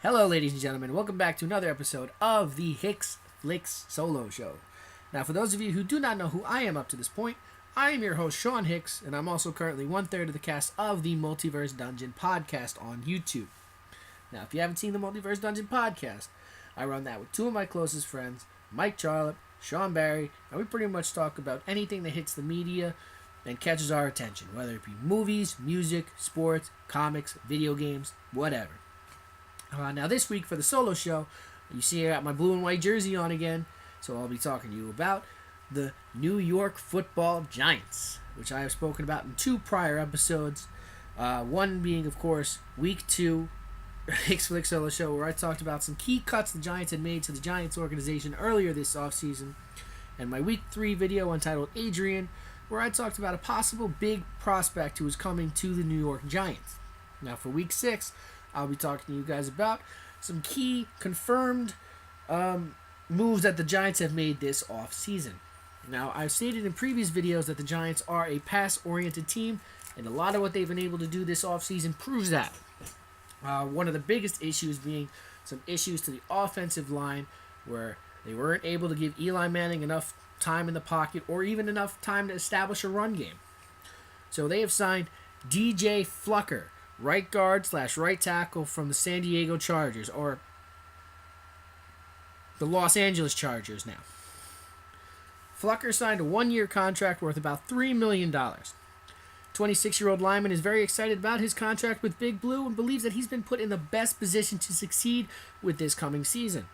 Hello, ladies and gentlemen. Welcome back to another episode of the Hicks Flicks Solo Show. Now, for those of you who do not know who I am up to this point, I am your host, Sean Hicks, and I'm also currently one-third of the cast of the Multiverse Dungeon podcast on YouTube. Now, if you haven't seen the Multiverse Dungeon podcast, I run that with two of my closest friends, Mike Charlotte, Sean Barry, and we pretty much talk about anything that hits the media and catches our attention, whether it be movies, music, sports, comics, video games, whatever. Now this week for the solo show, you see I got my blue and white jersey on again, so I'll be talking to you about the New York Football Giants, which I have spoken about in two prior episodes. One being, of course, Week 2, Hicks Flick Solo Show, where I talked about some key cuts the Giants had made to the Giants organization earlier this offseason, and my Week 3 video entitled Adrian, where I talked about a possible big prospect who is coming to the New York Giants. Now for Week 6, I'll be talking to you guys about some key confirmed moves that the Giants have made this offseason. Now, I've stated in previous videos that the Giants are a pass-oriented team, and a lot of what they've been able to do this offseason proves that. One of the biggest issues being some issues to the offensive line, where they weren't able to give Eli Manning enough time in the pocket or even enough time to establish a run game. So they have signed DJ Flucker, right guard / right tackle from the San Diego Chargers, or the Los Angeles Chargers now. Flucker signed a one-year contract worth about $3 million. 26-year-old lineman is very excited about his contract with Big Blue and believes that he's been put in the best position to succeed with this coming season.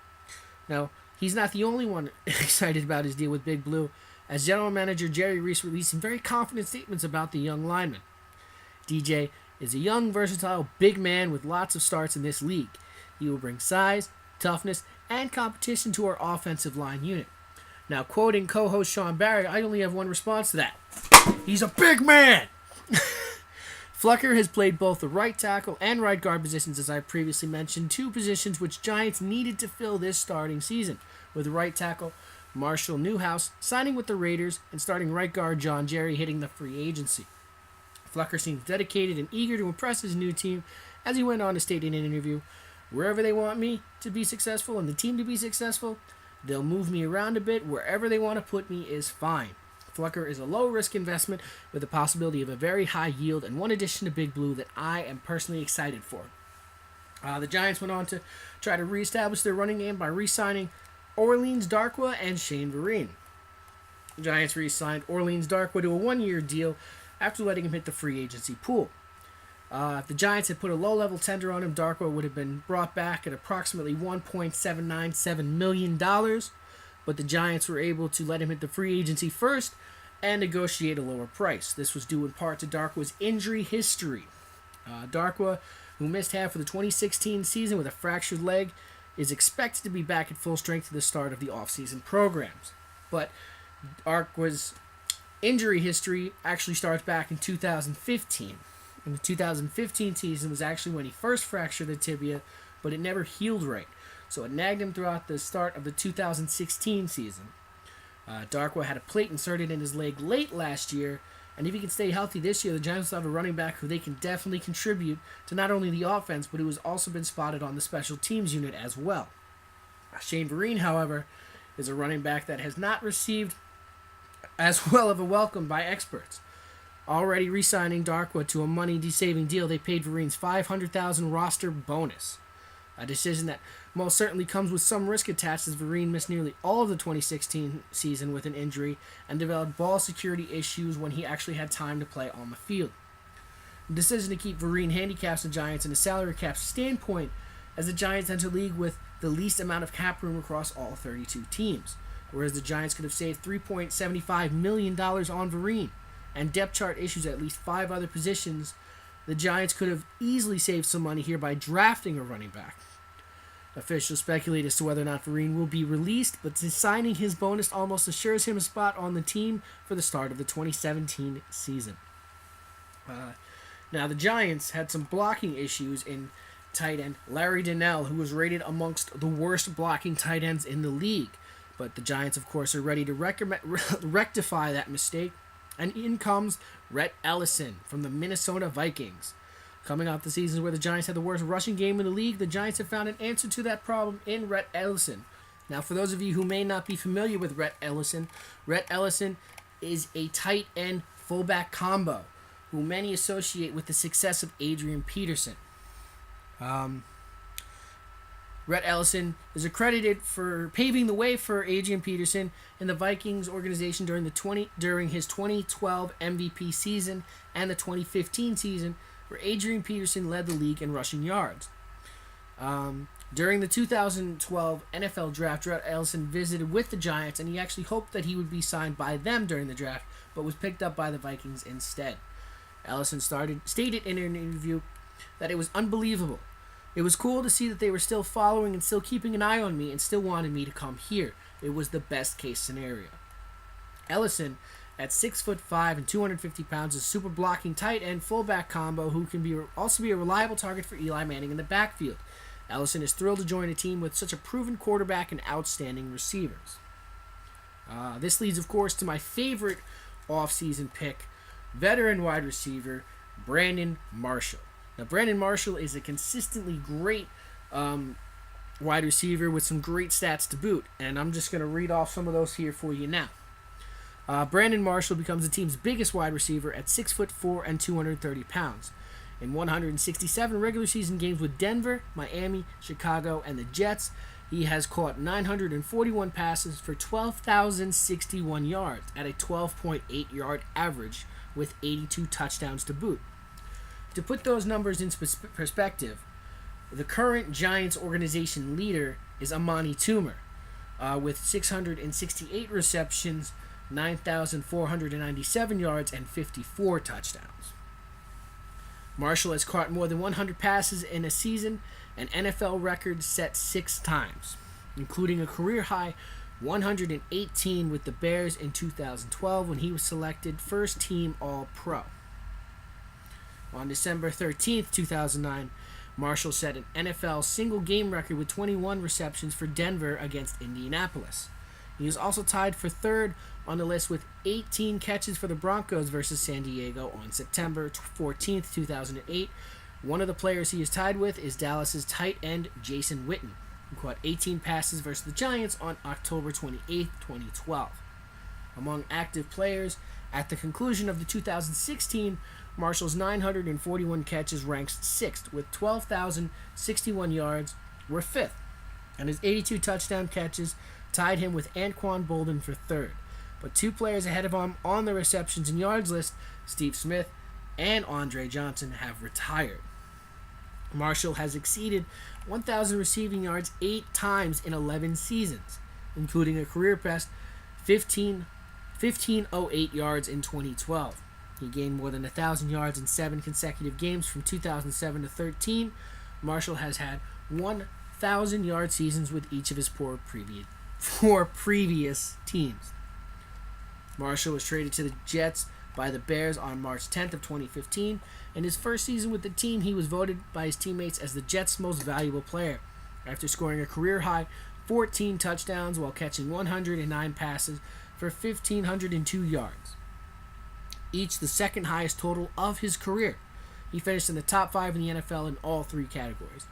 Now, he's not the only one excited about his deal with Big Blue, as General Manager Jerry Reese released some very confident statements about the young lineman. DJ is a young, versatile, big man with lots of starts in this league. He will bring size, toughness, and competition to our offensive line unit. Now, quoting co-host Sean Barry, I only have one response to that. He's a big man! Flucker has played both the right tackle and right guard positions, as I previously mentioned, two positions which Giants needed to fill this starting season, with right tackle Marshall Newhouse signing with the Raiders and starting right guard John Jerry hitting the free agency. Flucker seems dedicated and eager to impress his new team, as he went on to state in an interview, "Wherever they want me to be successful and the team to be successful, they'll move me around a bit. Wherever they want to put me is fine." Flucker is a low-risk investment with the possibility of a very high yield and one addition to Big Blue that I am personally excited for. The Giants went on to try to reestablish their running game by re-signing Orleans Darkwa and Shane Vereen. The Giants re-signed Orleans Darkwa to a one-year deal after letting him hit the free agency pool. If the Giants had put a low-level tender on him, Darkwa would have been brought back at approximately $1.797 million, but the Giants were able to let him hit the free agency first and negotiate a lower price. This was due in part to Darkwa's injury history. Darkwa, who missed half of the 2016 season with a fractured leg, is expected to be back at full strength at the start of the offseason programs. But Darkwa's injury history actually starts back in 2015. And the 2015 season was actually when he first fractured the tibia, but it never healed right. So it nagged him throughout the start of the 2016 season. Darkwa had a plate inserted in his leg late last year, and if he can stay healthy this year, the Giants will have a running back who they can definitely contribute to not only the offense, but who has also been spotted on the special teams unit as well. Shane Vereen, however, is a running back that has not received as well of a welcome by experts. Already re-signing Darkwa to a money-saving deal, they paid Vereen's $500,000 roster bonus. A decision that most certainly comes with some risk attached, as Vereen missed nearly all of the 2016 season with an injury and developed ball security issues when he actually had time to play on the field. The decision to keep Vereen handicaps the Giants in a salary cap standpoint, as the Giants enter the league with the least amount of cap room across all 32 teams, whereas the Giants could have saved $3.75 million on Vereen, and depth chart issues at least 5 other positions. The Giants could have easily saved some money here by drafting a running back. Officials speculate as to whether or not Vereen will be released, but signing his bonus almost assures him a spot on the team for the start of the 2017 season. Now, the Giants had some blocking issues in tight end Larry Donnell, who was rated amongst the worst blocking tight ends in the league. But the Giants, of course, are ready to rectify that mistake. And in comes Rhett Ellison from the Minnesota Vikings. Coming off the seasons where the Giants had the worst rushing game in the league, the Giants have found an answer to that problem in Rhett Ellison. Now, for those of you who may not be familiar with Rhett Ellison is a tight end fullback combo who many associate with the success of Adrian Peterson. Rhett Ellison is accredited for paving the way for Adrian Peterson in the Vikings organization during his 2012 MVP season and the 2015 season, where Adrian Peterson led the league in rushing yards. During the 2012 NFL draft, Rhett Ellison visited with the Giants, and he actually hoped that he would be signed by them during the draft, but was picked up by the Vikings instead. Ellison stated in an interview that it was unbelievable. It was cool to see that they were still following and still keeping an eye on me and still wanted me to come here. It was the best case scenario. Ellison, at 6'5" and 250 pounds, is a super blocking tight end fullback combo who can also be a reliable target for Eli Manning in the backfield. Ellison is thrilled to join a team with such a proven quarterback and outstanding receivers. This leads, of course, to my favorite offseason pick, veteran wide receiver Brandon Marshall. Now, Brandon Marshall is a consistently great wide receiver with some great stats to boot, and I'm just going to read off some of those here for you now. Brandon Marshall becomes the team's biggest wide receiver at 6'4" and 230 pounds. In 167 regular season games with Denver, Miami, Chicago, and the Jets, he has caught 941 passes for 12,061 yards at a 12.8 yard average with 82 touchdowns to boot. To put those numbers in perspective, the current Giants organization leader is Amani Toomer with 668 receptions, 9,497 yards, and 54 touchdowns. Marshall has caught more than 100 passes in a season, an NFL record set 6 times, including a career-high 118 with the Bears in 2012 when he was selected first-team All-Pro. On December 13th, 2009, Marshall set an NFL single-game record with 21 receptions for Denver against Indianapolis. He was also tied for third on the list with 18 catches for the Broncos versus San Diego on September 14th, 2008. One of the players he is tied with is Dallas's tight end Jason Witten, who caught 18 passes versus the Giants on October 28th, 2012. Among active players, at the conclusion of the 2016, Marshall's 941 catches ranks 6th, with 12,061 yards, were 5th, and his 82 touchdown catches tied him with Anquan Bolden for 3rd. But 2 players ahead of him on the receptions and yards list, Steve Smith and Andre Johnson, have retired. Marshall has exceeded 1,000 receiving yards 8 times in 11 seasons, including a career best 1508 yards in 2012. He gained more than 1,000 yards in 7 consecutive games from 2007 to 13. Marshall has had 1,000-yard seasons with each of his 4 previous teams. Marshall was traded to the Jets by the Bears on March 10th of 2015. In his first season with the team, he was voted by his teammates as the Jets' most valuable player, after scoring a career-high 14 touchdowns while catching 109 passes for 1,502 yards, each the second highest total of his career. He finished in the top 5 in the NFL in all 3 categories.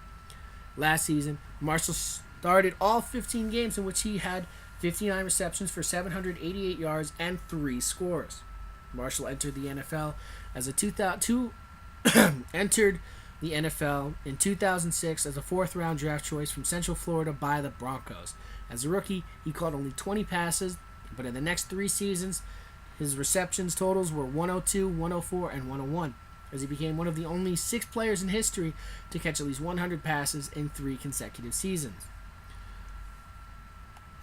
Last season, Marshall started all 15 games in which he had 59 receptions for 788 yards and 3 scores. Marshall entered the NFL entered the NFL in 2006 as a 4th-round draft choice from Central Florida by the Broncos. As a rookie, he caught only 20 passes, but in the next 3 seasons, his receptions totals were 102, 104, and 101, as he became one of the only 6 players in history to catch at least 100 passes in 3 consecutive seasons.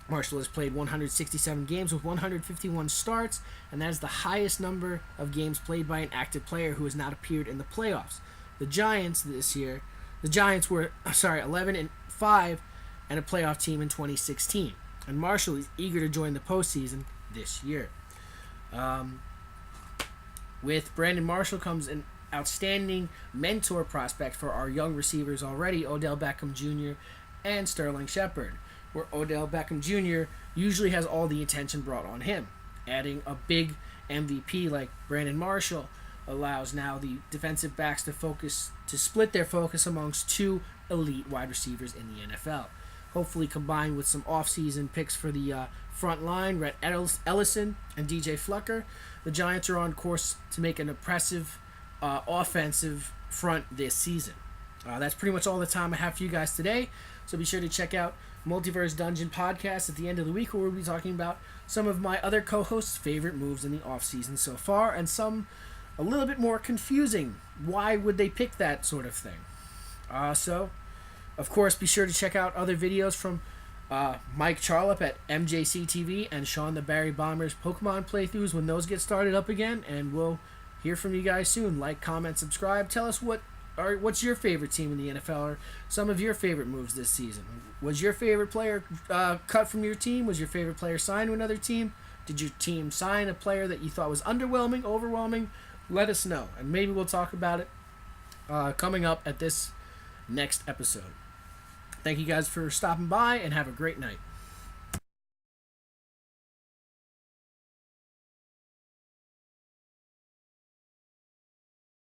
Marshall has played 167 games with 151 starts, and that is the highest number of games played by an active player who has not appeared in the playoffs. The Giants were 11-5 and a playoff team in 2016, and Marshall is eager to join the postseason this year. With Brandon Marshall comes an outstanding mentor prospect for our young receivers already, Odell Beckham Jr. and Sterling Shepard, where Odell Beckham Jr. usually has all the attention brought on him. Adding a big MVP like Brandon Marshall allows now the defensive backs to split their focus amongst two elite wide receivers in the NFL. Hopefully combined with some offseason picks for the front line, Rhett Ellison and DJ Flucker, the Giants are on course to make an impressive offensive front this season. That's pretty much all the time I have for you guys today. So be sure to check out Multiverse Dungeon podcast at the end of the week, where we'll be talking about some of my other co-hosts' favorite moves in the offseason so far, and some a little bit more confusing. Why would they pick that sort of thing? So, of course, be sure to check out other videos from Mike Charlap at MJC TV and Sean the Barry Bombers Pokemon playthroughs when those get started up again, and we'll hear from you guys soon. Like, comment, subscribe. Tell us what's your favorite team in the NFL, or some of your favorite moves this season. Was your favorite player cut from your team? Was your favorite player signed to another team? Did your team sign a player that you thought was underwhelming, overwhelming? Let us know, and maybe we'll talk about it coming up at this next episode. Thank you guys for stopping by, and have a great night.